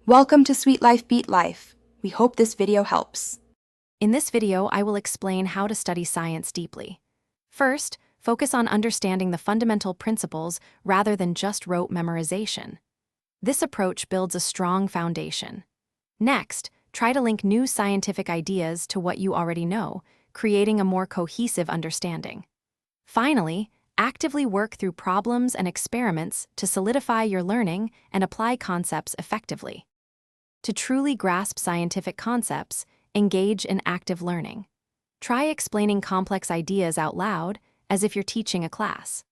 Welcome to Sweet Life Beat Life. We hope this video helps. In this video, I will explain how to study science deeply. First, focus on understanding the fundamental principles rather than just rote memorization. This approach builds a strong foundation. Next, try to link new scientific ideas to what you already know, creating a more cohesive understanding. Finally, actively work through problems and experiments to solidify your learning and apply concepts effectively. To truly grasp scientific concepts, engage in active learning. Try explaining complex ideas out loud as if you're teaching a class.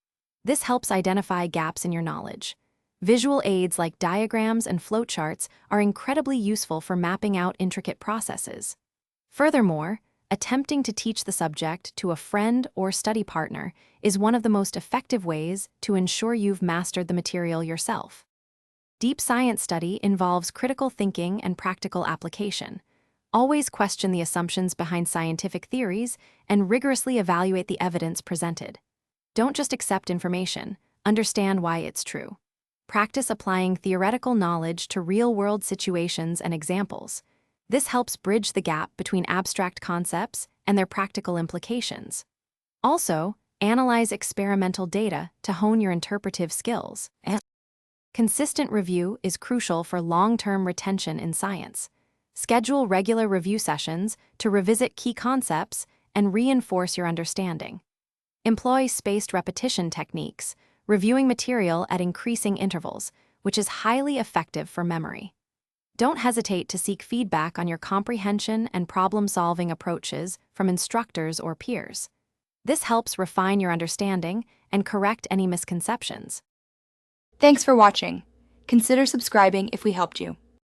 This helps identify gaps in your knowledge. Visual aids like diagrams and flowcharts are incredibly useful for mapping out intricate processes. Furthermore, attempting to teach the subject to a friend or study partner is one of the most effective ways to ensure you've mastered the material yourself. Deep science study involves critical thinking and practical application. Always question the assumptions behind scientific theories and rigorously evaluate the evidence presented. Don't just accept information, understand why it's true. Practice applying theoretical knowledge to real-world situations and examples. This helps bridge the gap between abstract concepts and their practical implications. Also, analyze experimental data to hone your interpretive skills. Consistent review is crucial for long-term retention in science. Schedule regular review sessions to revisit key concepts and reinforce your understanding. Employ spaced repetition techniques, reviewing material at increasing intervals, which is highly effective for memory. Don't hesitate to seek feedback on your comprehension and problem-solving approaches from instructors or peers. This helps refine your understanding and correct any misconceptions. Thanks for watching. Consider subscribing if we helped you.